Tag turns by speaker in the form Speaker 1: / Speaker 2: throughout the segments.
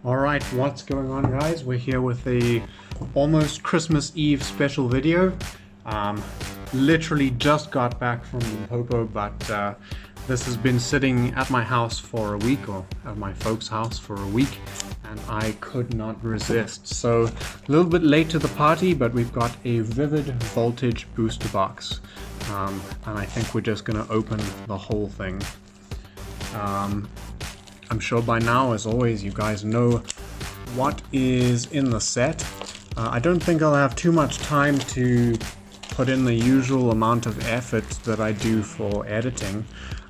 Speaker 1: Alright, what's going on, guys? We're here with a almost Christmas Eve special video. Literally just got back from Limpopo, but this has been sitting at my house for a week, or at my folks' house for a week, and I could not resist. So, a little bit late to the party, but we've got a Vivid Voltage booster box. And I think we're just gonna open the whole thing. I'm sure by now, as always, you guys know what is in the set. I don't think I'll have too much time to put in the usual amount of effort that I do for editing,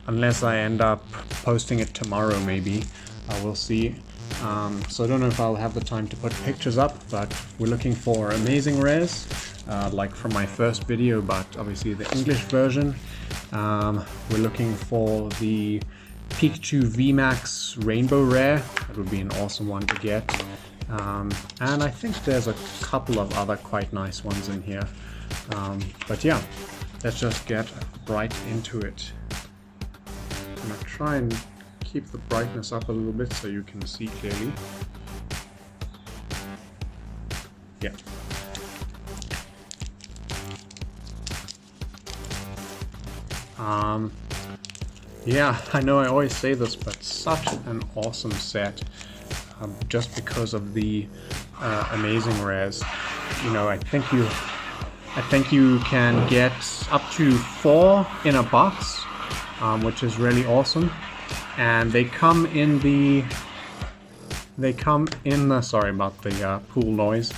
Speaker 1: unless I end up posting it tomorrow maybe. We'll see. So I don't know if I'll have the time to put pictures up, but we're looking for amazing rares, like from my first video, but obviously the English version. We're looking for the Pikachu VMAX Rainbow Rare. That would be an awesome one to get. And I think there's a couple of other quite nice ones in here. But yeah, let's just get right into it. I'm gonna try and keep the brightness up a little bit so you can see clearly. Yeah. Yeah, I know I always say this, but such an awesome set, just because of the amazing rares. You know, I think you can get up to 4 in a box, which is really awesome. And they come in the sorry about the pool noise.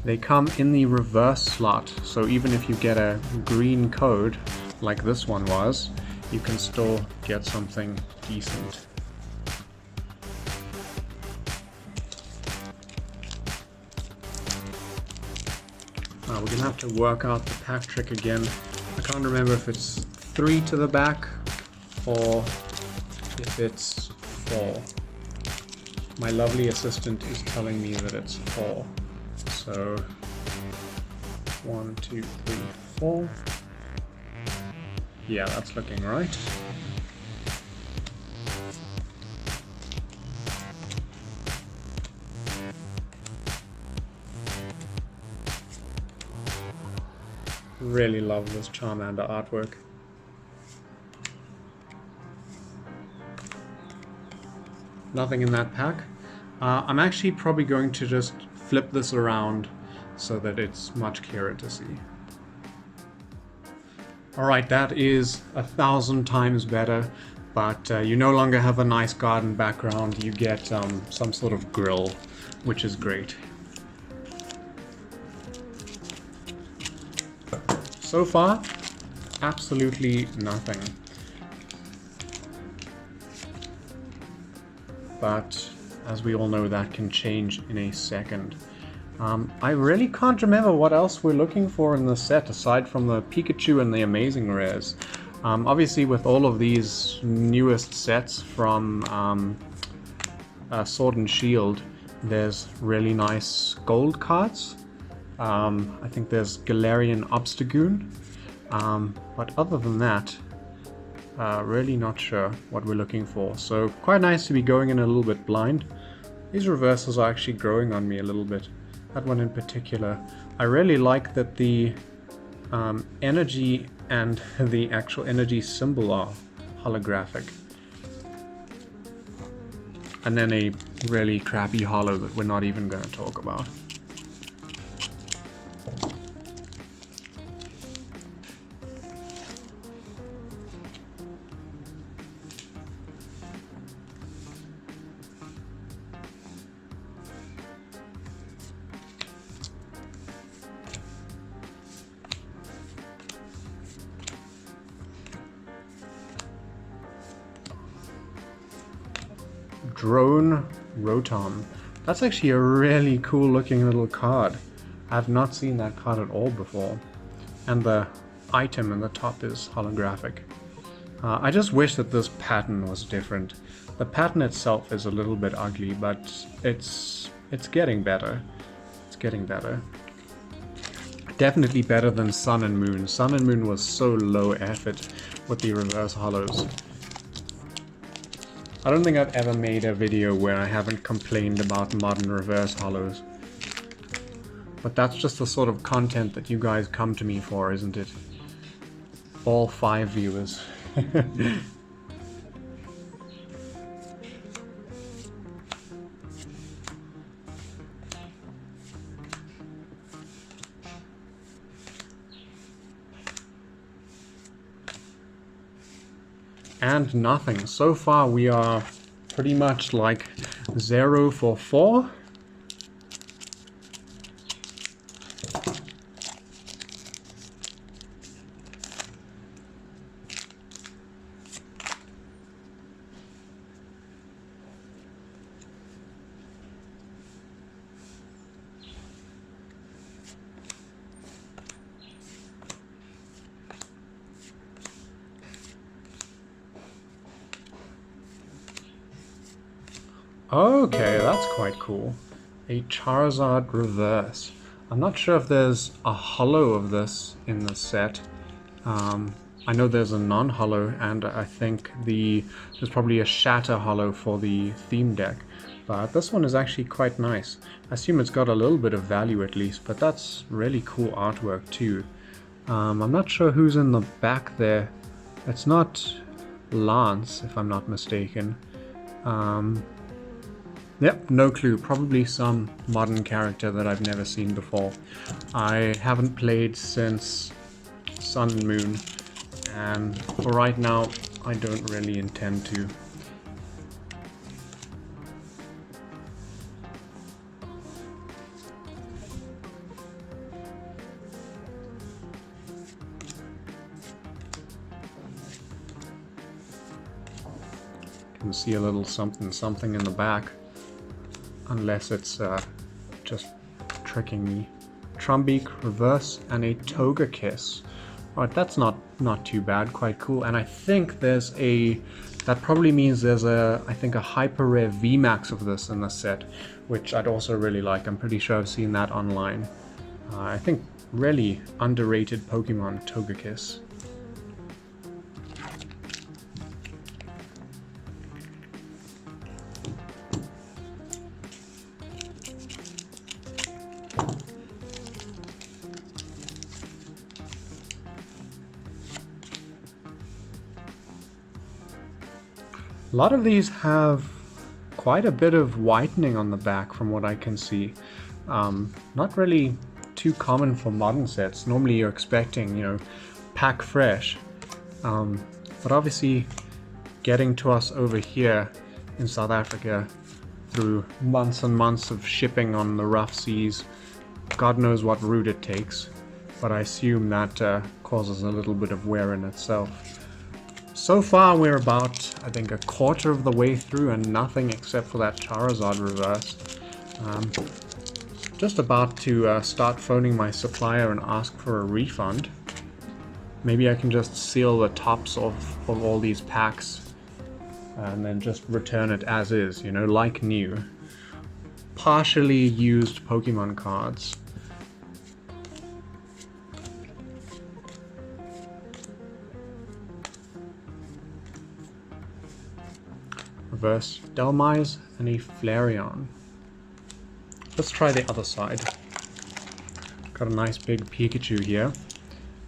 Speaker 1: They come in the reverse slot, so even if you get a green code like this one was, you can still get something decent. We're gonna have to work out the pack trick again. I can't remember if it's 3 to the back or if it's 4. My lovely assistant is telling me that it's 4. So 1, 2, 3, 4. Yeah, that's looking right. Really love this Charmander artwork. Nothing in that pack. I'm actually probably going to just flip this around so that it's much clearer to see. Alright, that is 1,000 times better, but you no longer have a nice garden background, you get some sort of grill, which is great. So far, absolutely nothing. But as we all know, that can change in a second. I really can't remember what else we're looking for in the set aside from the Pikachu and the amazing rares. Obviously with all of these newest sets from Sword and Shield, there's really nice gold cards. I think there's Galarian Obstagoon, but other than that, really not sure what we're looking for. So quite nice to be going in a little bit blind. These reversals are actually growing on me a little bit. That one in particular. I really like that the energy and the actual energy symbol are holographic. And then a really crappy holo that we're not even going to talk about. Drone Rotom. That's actually a really cool looking little card. I've not seen that card at all before. And the item in the top is holographic. I just wish that this pattern was different. The pattern itself is a little bit ugly, but it's getting better. It's getting better. Definitely better than Sun and Moon. Sun and Moon was so low effort with the reverse holos. I don't think I've ever made a video where I haven't complained about modern reverse hollows. But that's just the sort of content that you guys come to me for, isn't it? All 5 viewers. And nothing. So far we are pretty much like 0 for 4. Okay, that's quite cool. A Charizard reverse. I'm not sure if there's a holo of this in the set. I know there's a non-holo, and I think there's probably a shatter holo for the theme deck. But this one is actually quite nice. I assume it's got a little bit of value at least, but that's really cool artwork too. I'm not sure who's in the back there. It's not Lance, if I'm not mistaken. Yep, no clue. Probably some modern character that I've never seen before. I haven't played since Sun and Moon, and for right now, I don't really intend to. You can see a little something in the back. Unless it's just tricking me. Trumbeak reverse and a Togekiss. Alright, that's not too bad, quite cool. And I think there's that probably means there's I think a hyper rare VMAX of this in the set, which I'd also really like. I'm pretty sure I've seen that online. I think really underrated Pokemon, Togekiss. A lot of these have quite a bit of whitening on the back from what I can see. Not really too common for modern sets. Normally you're expecting, you know, pack fresh. But obviously getting to us over here in South Africa through months and months of shipping on the rough seas, God knows what route it takes. But I assume that causes a little bit of wear in itself. So far we're about, I think, a quarter of the way through and nothing except for that Charizard reverse. Just about to start phoning my supplier and ask for a refund. Maybe I can just seal the tops of all these packs and then just return it as is, you know, like new. Partially used Pokemon cards. Reverse Dhelmise and a Flareon. Let's try the other side. Got a nice big Pikachu here.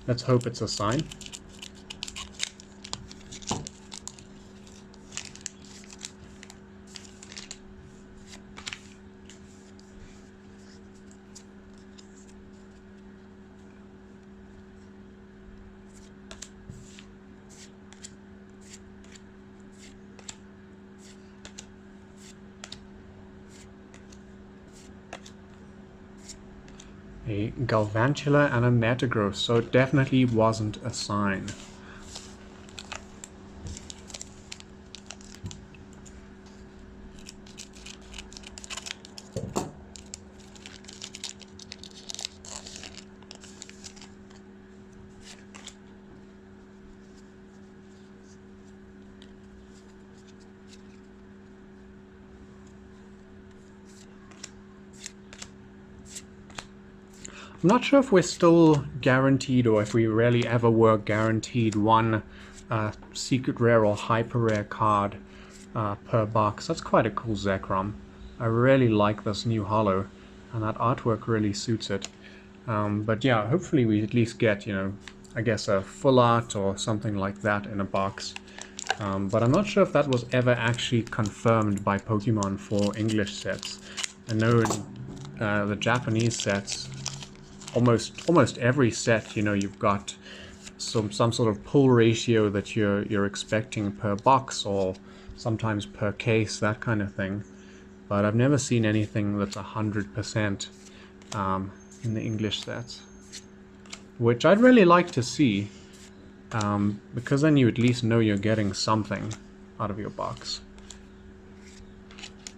Speaker 1: Let's hope it's a sign. A Galvantula and a Metagross, so it definitely wasn't a sign. I'm not sure if we're still guaranteed or if we really ever were guaranteed one secret rare or hyper rare card per box. That's quite a cool Zekrom. I really like this new holo, and that artwork really suits it. But yeah, hopefully we at least get, you know, I guess a full art or something like that in a box. But I'm not sure if that was ever actually confirmed by Pokemon for English sets. I know in the Japanese sets, almost every set, you know, you've got some sort of pull ratio that you're expecting per box or sometimes per case, that kind of thing. But I've never seen anything that's 100% in the English sets, which I'd really like to see, because then you at least know you're getting something out of your box.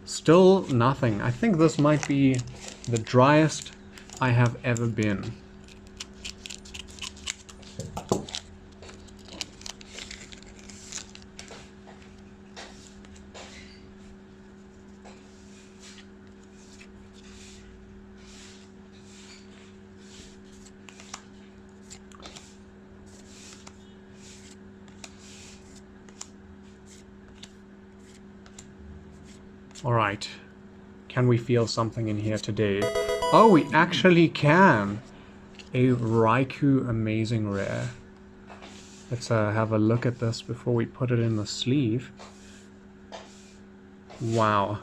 Speaker 1: Still nothing. I think this might be the driest I have ever been. Alright, can we feel something in here today? Oh, we actually can! A Raikou Amazing Rare. Let's have a look at this before we put it in the sleeve. Wow,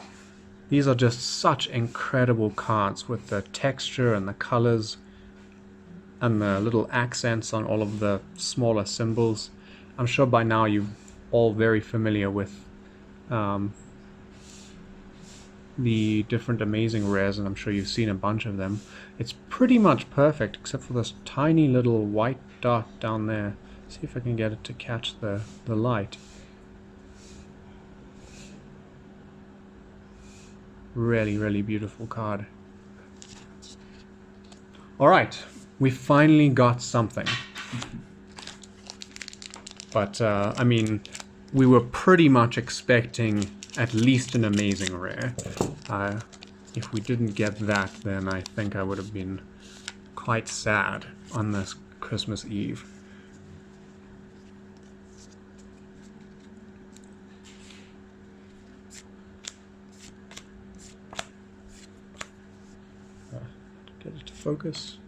Speaker 1: these are just such incredible cards with the texture and the colors and the little accents on all of the smaller symbols. I'm sure by now you're all very familiar with the different amazing rares, and I'm sure you've seen a bunch of them. It's pretty much perfect except for this tiny little white dot down there. See if I can get it to catch the light. Really, really beautiful card. Alright, we finally got something. But, I mean, we were pretty much expecting at least an amazing rare. If we didn't get that, then I think I would have been quite sad on this Christmas Eve. Get it to focus.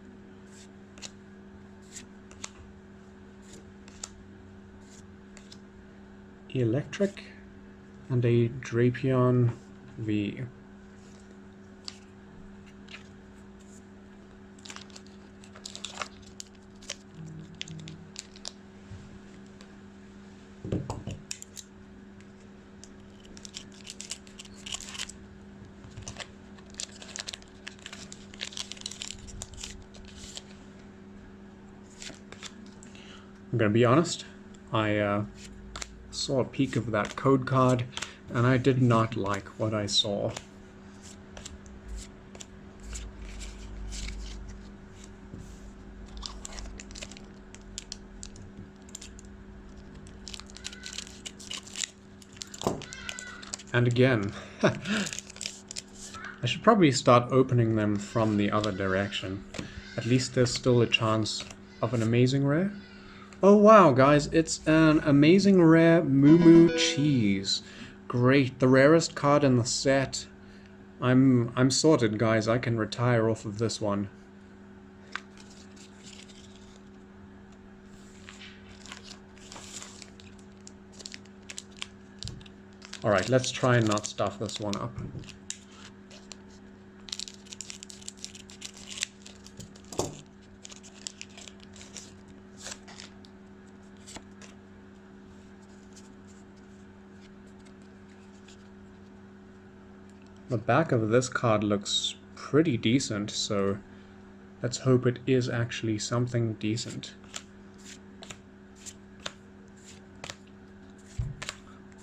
Speaker 1: Electric and a Drapion V. I'm gonna be honest, I saw a peek of that code card and I did not like what I saw. And again, I should probably start opening them from the other direction. At least there's still a chance of an amazing rare. Oh wow, guys, it's an amazing rare Moo Moo Cheese. Great, the rarest card in the set. I'm sorted, guys. I can retire off of this one. Alright, let's try and not stuff this one up. The back of this card looks pretty decent, so let's hope it is actually something decent.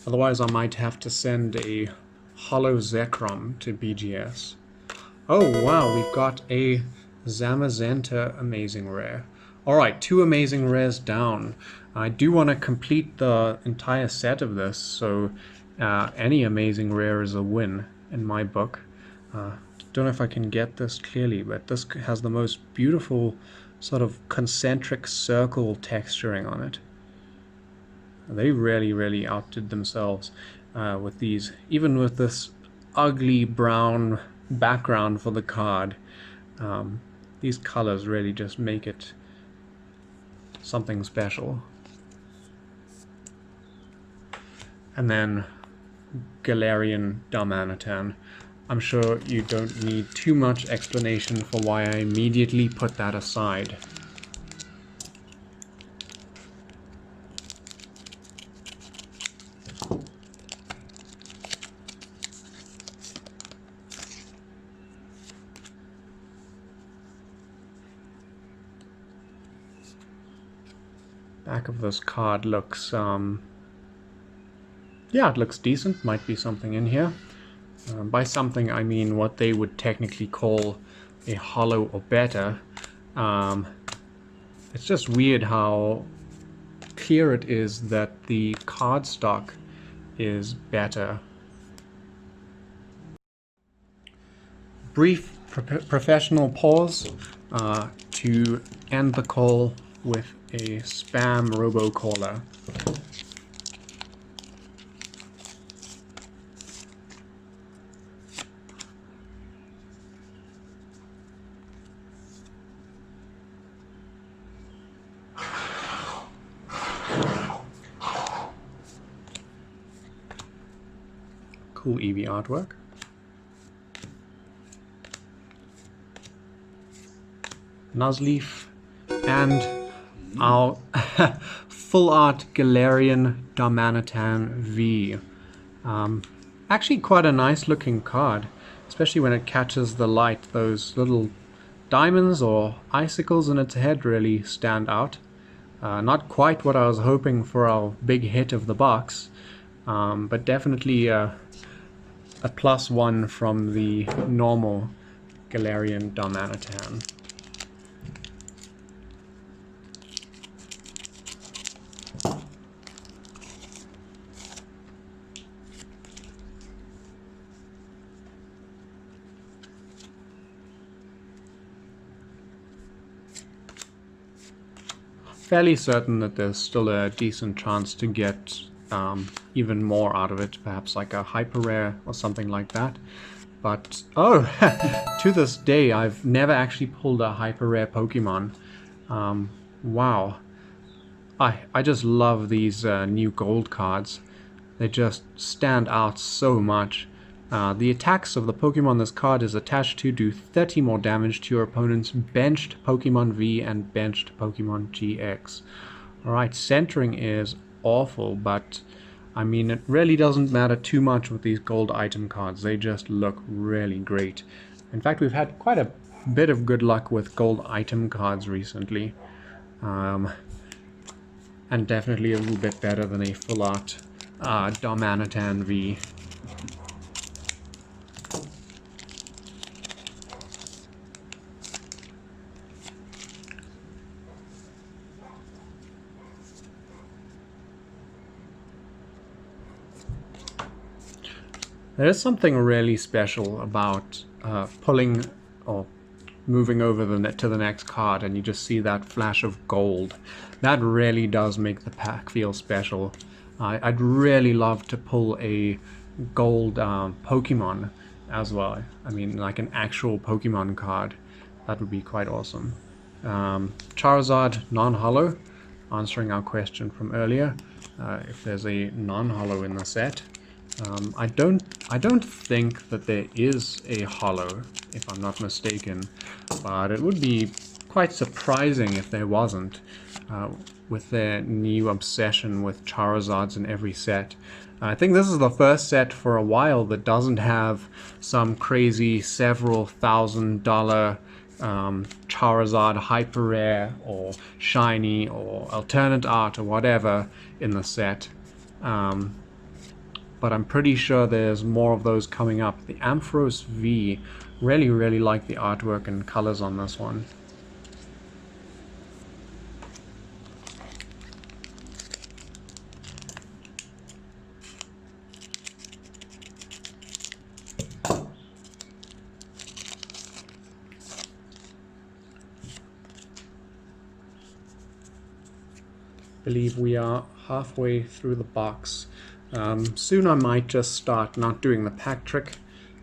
Speaker 1: Otherwise I might have to send a Holo Zekrom to BGS. Oh wow, we've got a Zamazenta Amazing Rare. Alright, 2 Amazing Rares down. I do want to complete the entire set of this, so any Amazing Rare is a win in my book. Don't know if I can get this clearly, but this has the most beautiful sort of concentric circle texturing on it. They really, really outdid themselves. with these, even with this ugly brown background for the card. These colors really just make it something special. And then Galarian Darmanitan. I'm sure you don't need too much explanation for why I immediately put that aside. Back of this card looks, yeah, it looks decent. Might be something in here. By something, I mean what they would technically call a holo or better. It's just weird how clear it is that the cardstock is better. Brief professional pause to end the call with a spam robocaller. Cool Eevee artwork. Nuzleaf, and our full art Galarian Darmanitan V. Actually quite a nice looking card, especially when it catches the light. Those little diamonds or icicles in its head really stand out. Not quite what I was hoping for our big hit of the box, but definitely a +1 from the normal Galarian Darmanitan. Fairly certain that there's still a decent chance to get even more out of it, perhaps like a hyper rare or something like that. But, oh, to this day, I've never actually pulled a hyper rare Pokemon. Wow. I just love these new gold cards. They just stand out so much. The attacks of the Pokemon this card is attached to do 30 more damage to your opponent's benched Pokemon V and benched Pokemon GX. Alright, centering is awful, but I mean, it really doesn't matter too much with these gold item cards. They just look really great. In fact, we've had quite a bit of good luck with gold item cards recently. And definitely a little bit better than a full art Darmanitan V. There is something really special about pulling or moving over to the next card and you just see that flash of gold. That really does make the pack feel special. I'd really love to pull a gold Pokemon as well. I mean, like an actual Pokemon card. That would be quite awesome. Charizard non-holo, answering our question from earlier. If there's a non-holo in the set. I don't think that there is a holo, if I'm not mistaken, but it would be quite surprising if there wasn't, with their new obsession with Charizards in every set. I think this is the first set for a while that doesn't have some crazy several $1,000 Charizard hyper rare or shiny or alternate art or whatever in the set. But I'm pretty sure there's more of those coming up. The Ampharos V, really like the artwork and colors on this one. I believe we are halfway through the box. Soon I might just start not doing the pack trick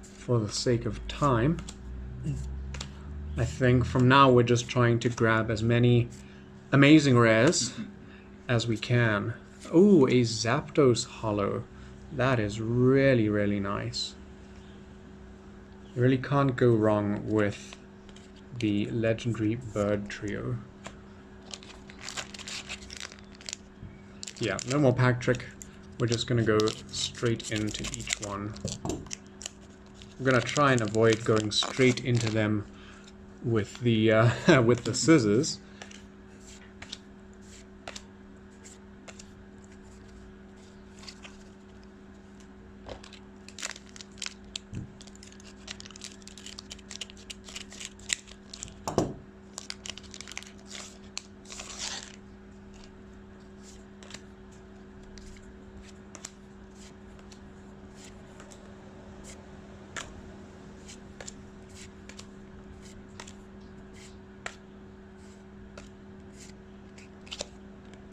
Speaker 1: for the sake of time. I think from now we're just trying to grab as many amazing rares as we can. Oh, a Zapdos Hollow. That is really, really nice. You really can't go wrong with the legendary bird trio. Yeah, no more pack trick. We're just gonna go straight into each one. I'm gonna try and avoid going straight into them with the with the scissors.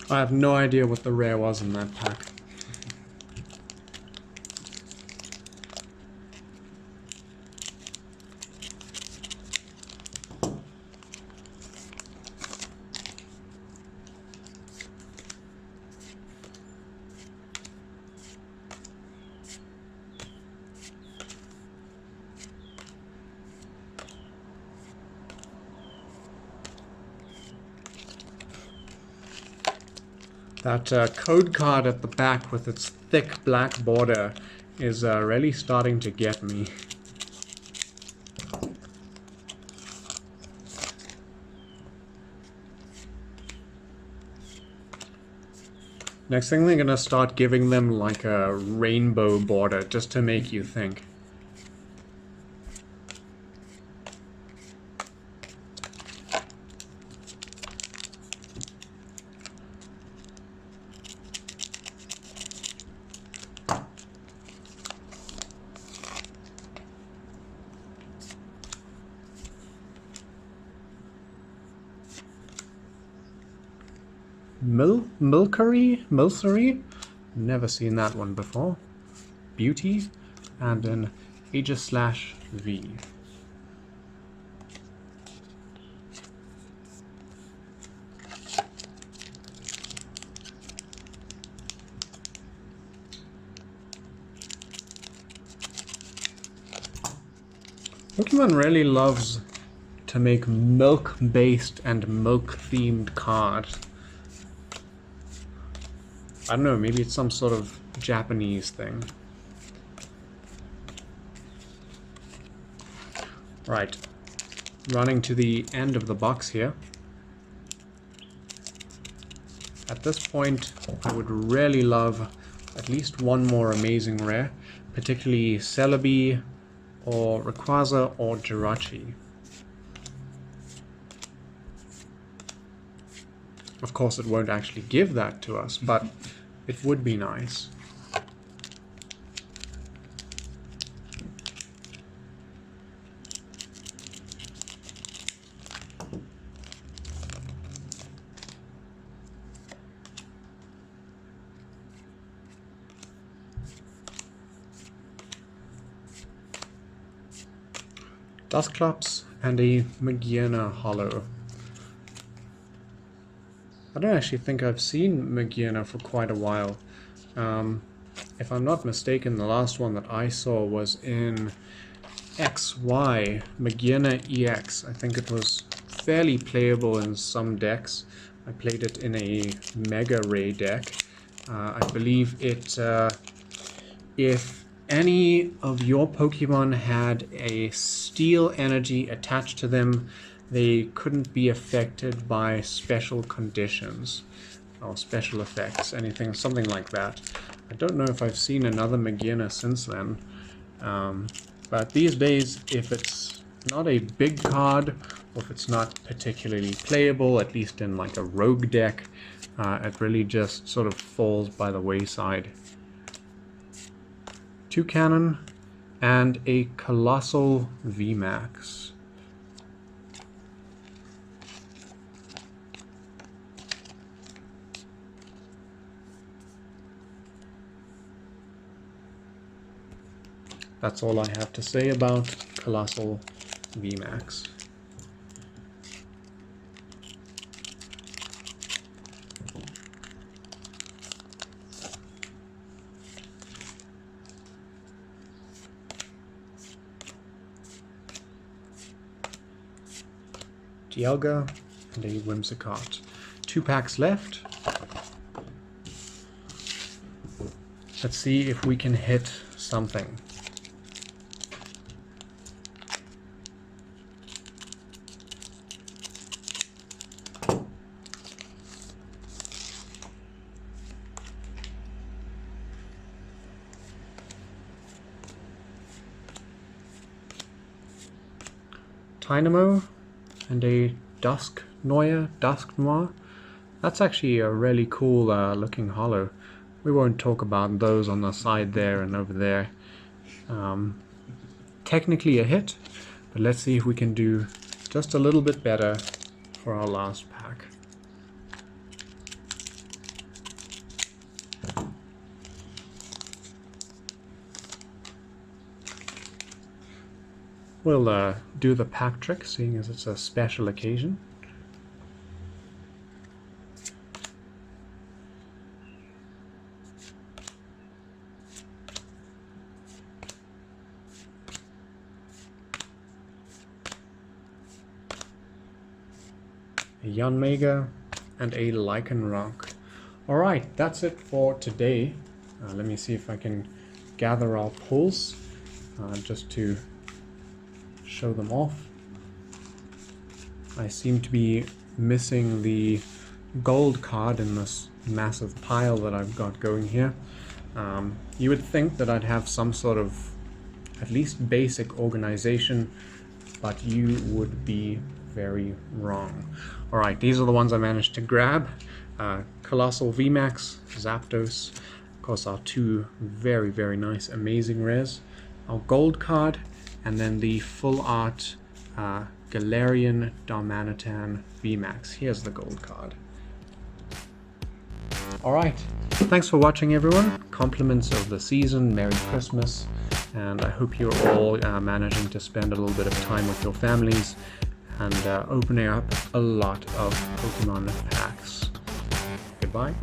Speaker 1: I have no idea what the rare was in that pack. That code card at the back with its thick black border is really starting to get me. Next thing they're gonna start giving them like a rainbow border just to make you think. Milcery? Never seen that one before. Beauty, and then Aegislash-V. Pokemon really loves to make milk-based and milk-themed cards. I don't know, maybe it's some sort of Japanese thing. Right, running to the end of the box here. At this point, I would really love at least one more amazing rare, particularly Celebi, or Rayquaza, or Jirachi. Of course, it won't actually give that to us, but it would be nice. Dusclops and a Magearna Hollow. I don't actually think I've seen Magearna for quite a while. If I'm not mistaken, the last one that I saw was in XY, Magearna EX. I think it was fairly playable in some decks. I played it in a Mega Ray deck. I believe it, if any of your Pokemon had a steel energy attached to them, they couldn't be affected by special conditions or special effects, something like that. I don't know if I've seen another Magearna since then, but these days, if it's not a big card, or if it's not particularly playable, at least in like a rogue deck, it really just sort of falls by the wayside. Toucannon and a Colossal VMAX. that's all I have to say about Coalossal VMAX. Dialga and a Whimsicott. 2 packs left. Let's see if we can hit something. Tynamo and a Dusknoir. That's actually a really cool looking holo. We won't talk about those on the side there and over there. Technically a hit, but let's see if we can do just a little bit better for our last pack. We'll do the pack trick, seeing as it's a special occasion. A Yanmega and a Lycanroc. Alright, that's it for today. Let me see if I can gather our pulls just to show them off. I seem to be missing the gold card in this massive pile that I've got going here. You would think that I'd have some sort of at least basic organization, but you would be very wrong. Alright, these are the ones I managed to grab. Coalossal VMAX, Zapdos, of course our 2 very, very nice, amazing rares. Our gold card, and then the full art Galarian Darmanitan VMAX. Here's the gold card. Alright, thanks for watching everyone. Compliments of the season, Merry Christmas, and I hope you're all managing to spend a little bit of time with your families and opening up a lot of Pokemon packs. Goodbye.